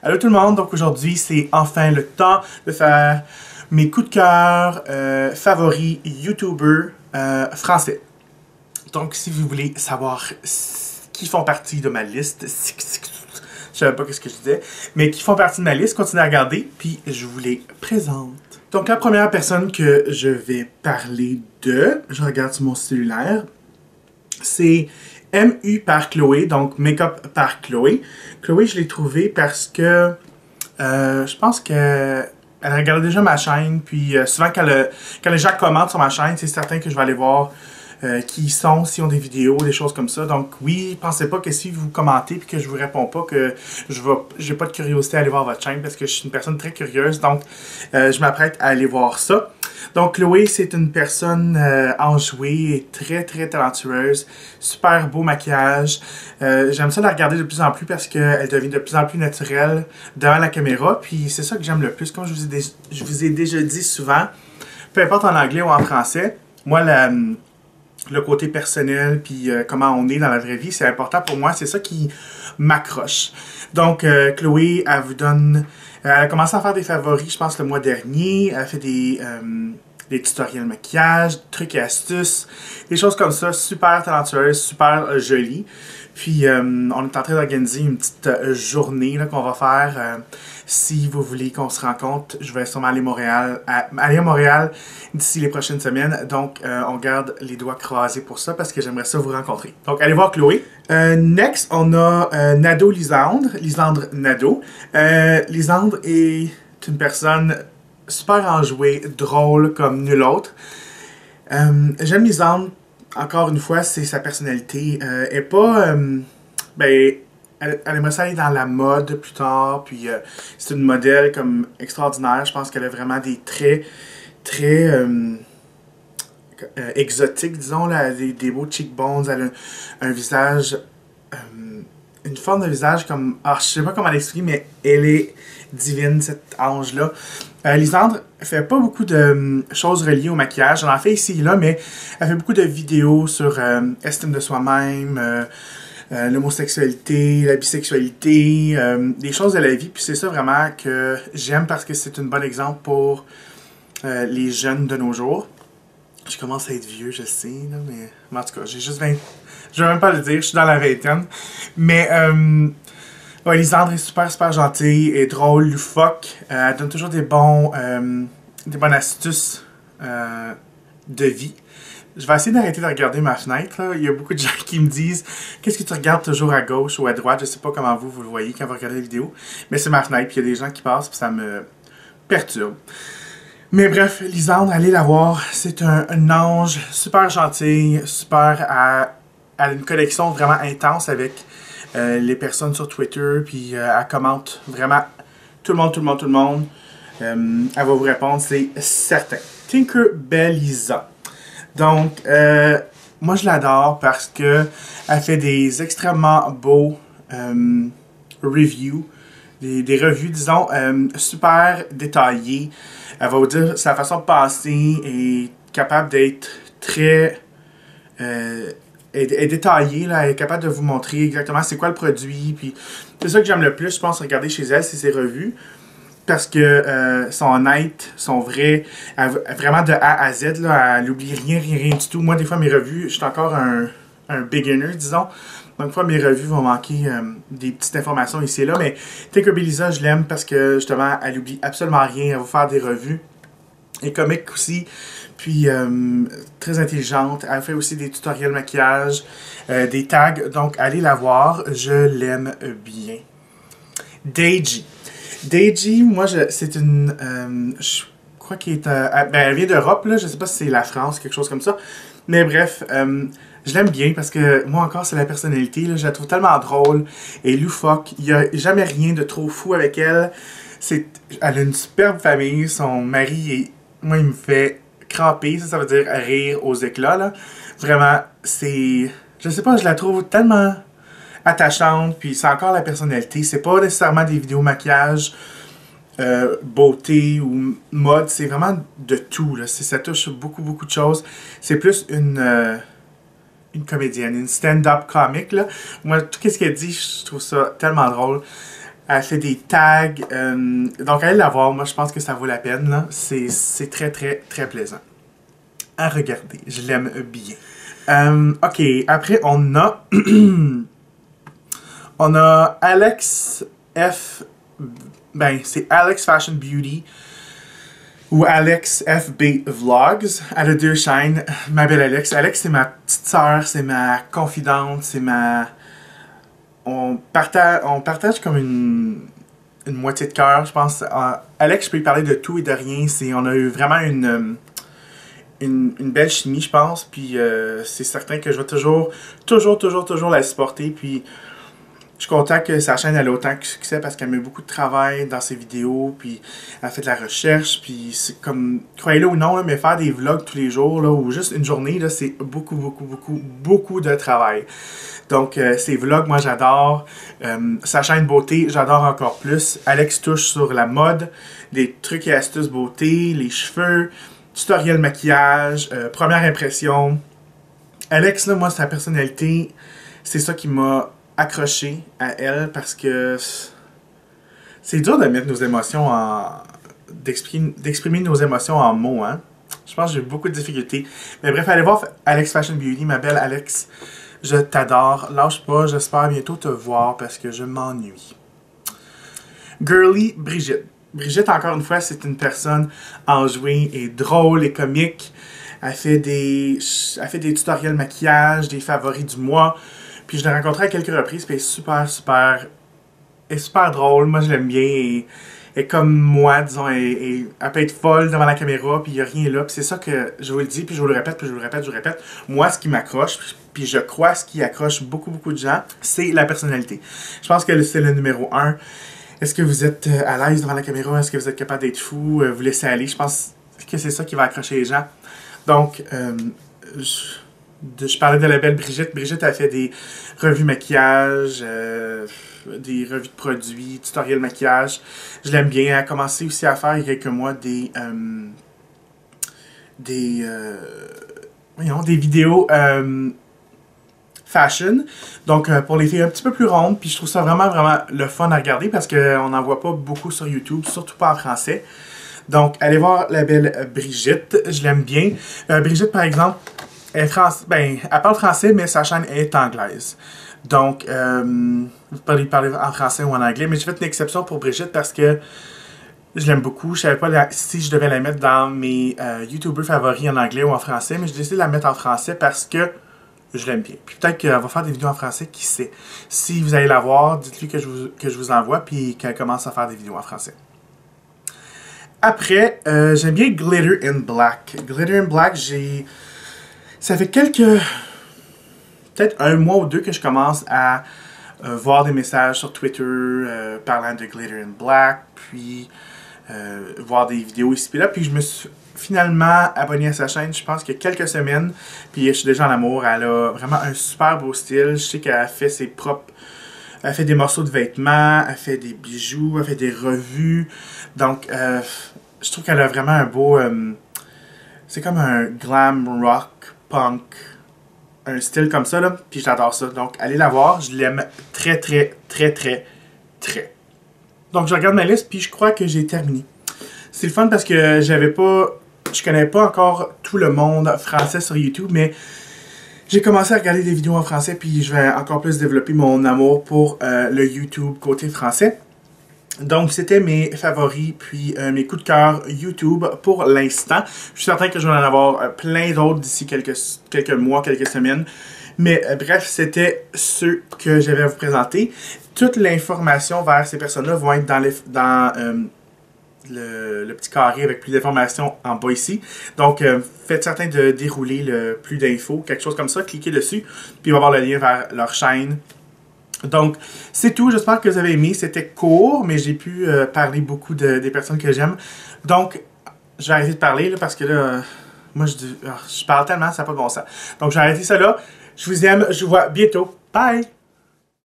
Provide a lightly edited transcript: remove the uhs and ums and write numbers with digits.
Allô tout le monde, donc aujourd'hui c'est enfin le temps de faire mes coups de cœur favoris YouTubers français. Donc si vous voulez savoir qui font partie de ma liste, je savais pas ce que je disais, mais qui font partie de ma liste, continuez à regarder, puis je vous les présente. Donc la première personne que je vais parler de, je regarde sur mon cellulaire, c'est MU par Chloé, donc Make-up par Chloé. Chloé, je l'ai trouvée parce que je pense que elle regardait déjà ma chaîne, puis souvent quand les gens commentent sur ma chaîne, c'est certain que je vais aller voir qui ils sont, s'ils ont des vidéos, des choses comme ça. Donc oui, pensez pas que si vous commentez et que je vous réponds pas, que j'ai pas de curiosité à aller voir votre chaîne, parce que je suis une personne très curieuse, donc je m'apprête à aller voir ça. Donc Chloé, c'est une personne enjouée et très très talentueuse, super beau maquillage. J'aime ça la regarder de plus en plus parce qu'elle devient de plus en plus naturelle devant la caméra, puis c'est ça que j'aime le plus. Comme je vous ai déjà dit souvent, peu importe en anglais ou en français, moi le côté personnel, puis comment on est dans la vraie vie, c'est important pour moi, c'est ça qui m'accroche. Donc, Chloé, elle vous donne... elle a commencé à faire des favoris, je pense, le mois dernier. Elle fait des tutoriels maquillage, trucs et astuces, des choses comme ça, super talentueuses, super jolies. Puis, on est en train d'organiser une petite journée qu'on va faire. Si vous voulez qu'on se rencontre, je vais sûrement aller à Montréal d'ici les prochaines semaines. Donc, on garde les doigts croisés pour ça parce que j'aimerais ça vous rencontrer. Donc, allez voir Chloé. Next, on a Nadeau Lisandre Nadeau. Lisandre est une personne super enjouée, drôle comme nulle autre. J'aime Lisandre. Encore une fois, c'est sa personnalité. Elle est pas... elle aimerait ça aller dans la mode plus tard, puis c'est une modèle comme extraordinaire. Je pense qu'elle a vraiment des traits très exotiques, disons, là, des beaux cheekbones. Elle a un visage... une forme de visage comme... Ah, je sais pas comment l'expliquer, mais elle est divine, cet ange-là. Lisandre fait pas beaucoup de choses reliées au maquillage. Elle en fait ici et là, mais elle fait beaucoup de vidéos sur estime de soi-même, l'homosexualité, la bisexualité, des choses de la vie. Puis c'est ça vraiment que j'aime parce que c'est un bon exemple pour les jeunes de nos jours. Je commence à être vieux, je sais, là, mais en tout cas, j'ai juste 20... Je vais même pas le dire, je suis dans la vingtaine. Mais... ouais, Lisandre est super gentille et drôle, loufoque. Elle donne toujours des bonnes astuces de vie. Je vais essayer d'arrêter de regarder ma fenêtre, là. Il y a beaucoup de gens qui me disent « Qu'est-ce que tu regardes toujours à gauche ou à droite? » Je sais pas comment vous le voyez quand vous regardez la vidéo. Mais c'est ma fenêtre, puis il y a des gens qui passent, puis ça me perturbe. Mais bref, Lisandre, allez la voir. C'est un ange super gentil, super... Elle a une connexion vraiment intense avec... les personnes sur Twitter, puis elle commente vraiment tout le monde. Elle va vous répondre, c'est certain. Tinkerbellisa. Donc, moi je l'adore parce que elle fait des extrêmement beaux reviews, des revues, disons, super détaillées. Elle va vous dire sa façon de penser est capable d'être très... est détaillée, là, elle est capable de vous montrer exactement c'est quoi le produit, puis c'est ça que j'aime le plus, je pense, regarder chez elle, c'est ses revues, parce que sont honnêtes, sont vraies, vraiment de A à Z, là, elle n'oublie rien du tout. Moi, des fois, mes revues, je suis encore un beginner, disons, donc des fois, mes revues vont manquer des petites informations ici et là, mais Tinkerbellisa, je l'aime parce que, justement, elle oublie absolument rien, elle va faire des revues, et comique aussi, puis très intelligente. Elle fait aussi des tutoriels maquillage, des tags, donc allez la voir, je l'aime bien. Deji. Deji, moi, c'est une... je crois qu'elle est... elle vient d'Europe, là, je sais pas si c'est la France, quelque chose comme ça, mais bref... je l'aime bien parce que moi encore c'est la personnalité, là, je la trouve tellement drôle et loufoque, il n'y a jamais rien de trop fou avec elle. Elle a une superbe famille, son mari est... Moi, il me fait cramper, ça veut dire rire aux éclats, là. Vraiment, c'est... Je sais pas, je la trouve tellement attachante, puis c'est encore la personnalité. C'est pas nécessairement des vidéos maquillage, beauté ou mode, c'est vraiment de tout, là. Ça touche beaucoup de choses. C'est plus une comédienne, une stand-up comique, là. Moi, tout ce qu'elle dit, je trouve ça tellement drôle. Elle fait des tags. Donc, allez la voir. Moi, je pense que ça vaut la peine. C'est très, très, très plaisant à regarder. Je l'aime bien. Ok, après, on a... on a Alex F... Ben, c'est Alex Fashion Beauty ou Alex FB Vlogs. Elle a deux chaînes. Ma belle Alex. Alex, c'est ma petite sœur, c'est ma confidente, c'est ma... On partage comme une moitié de cœur, je pense. Alex, je peux lui parler de tout et de rien. On a eu vraiment une belle chimie, je pense. Puis c'est certain que je vais toujours la supporter. Puis je suis content que sa chaîne ait autant de succès parce qu'elle met beaucoup de travail dans ses vidéos. Puis elle fait de la recherche. Puis c'est comme, croyez-le ou non, là, mais faire des vlogs tous les jours là, ou juste une journée, c'est beaucoup de travail. Donc, ses vlogs, moi, j'adore. Sa chaîne beauté, j'adore encore plus. Alex touche sur la mode, des trucs et astuces beauté, les cheveux, tutoriel maquillage, première impression. Alex, là, moi, sa personnalité, c'est ça qui m'a accroché à elle parce que c'est dur de mettre nos émotions en... d'exprimer nos émotions en mots, hein. Je pense que j'ai beaucoup de difficultés. Mais bref, allez voir Alex Fashion Beauty, ma belle Alex. Je t'adore. Lâche pas, j'espère bientôt te voir parce que je m'ennuie. Girly Brigitte. Brigitte, encore une fois, c'est une personne enjouée et drôle et comique. Elle fait des tutoriels maquillage, des favoris du mois. Puis je l'ai rencontrée à quelques reprises, puis elle est super drôle. Moi, je l'aime bien. Et comme moi, disons, elle peut être folle devant la caméra, puis il n'y a rien là. Puis c'est ça que je vous le dis, puis je vous le répète, puis je vous le répète, je vous le répète. Moi, ce qui m'accroche, puis je crois ce qui accroche beaucoup de gens, c'est la personnalité. Je pense que c'est le numéro 1. Est-ce que vous êtes à l'aise devant la caméra? Est-ce que vous êtes capable d'être fou? Vous laissez aller? Je pense que c'est ça qui va accrocher les gens. Donc, je parlais de la belle Brigitte. Brigitte a fait des revues maquillage, des revues de produits, tutoriels maquillage. Je l'aime bien. Elle a commencé aussi à faire il y a quelques mois des vidéos fashion. Donc pour les filles un petit peu plus rondes. Puis je trouve ça vraiment le fun à regarder parce qu'on n'en voit pas beaucoup sur YouTube, surtout pas en français. Donc allez voir la belle Brigitte. Je l'aime bien. Brigitte, par exemple, elle parle français, mais sa chaîne est anglaise. Donc, vous pouvez parler en français ou en anglais, mais j'ai fait une exception pour Brigitte parce que je l'aime beaucoup. Je savais pas si je devais la mettre dans mes YouTubers favoris en anglais ou en français, mais j'ai décidé de la mettre en français parce que je l'aime bien. Puis peut-être qu'elle va faire des vidéos en français, qui sait. Si vous allez la voir, dites-lui que je vous envoie, puis qu'elle commence à faire des vidéos en français. Après, j'aime bien Glitter in Black. Glitter in Black, ça fait peut-être un mois ou deux que je commence à voir des messages sur Twitter parlant de Glitter in Black, puis voir des vidéos ici et là, puis je me suis finalement abonné à sa chaîne, je pense qu'il y a quelques semaines, puis je suis déjà en amour. Elle a vraiment un super beau style. Je sais qu'elle fait ses propres... Elle fait des morceaux de vêtements, elle fait des bijoux, elle fait des revues. Donc, je trouve qu'elle a vraiment un beau... c'est comme un glam rock punk, un style comme ça, là, puis j'adore ça. Donc, allez la voir, je l'aime très. Donc, je regarde ma liste, puis je crois que j'ai terminé. C'est le fun parce que je connais pas encore tout le monde français sur YouTube, mais j'ai commencé à regarder des vidéos en français, puis je vais encore plus développer mon amour pour le YouTube côté français. Donc, c'était mes favoris, puis mes coups de cœur YouTube pour l'instant. Je suis certain que je vais en avoir plein d'autres d'ici quelques mois, quelques semaines. Mais bref, c'était ceux que j'avais à vous présenter. Toute l'information vers ces personnes-là vont être dans le petit carré avec plus d'informations en bas ici. Donc, faites certain de dérouler le plus d'infos, quelque chose comme ça. Cliquez dessus, puis il va y avoir le lien vers leur chaîne. Donc, c'est tout. J'espère que vous avez aimé. C'était court, mais j'ai pu parler beaucoup des personnes que j'aime. Donc, je vais arrêter de parler là, parce que là, moi, je parle tellement, ça n'a pas de bon sens. Donc, je vais arrêter ça là. Je vous aime. Je vous vois bientôt. Bye!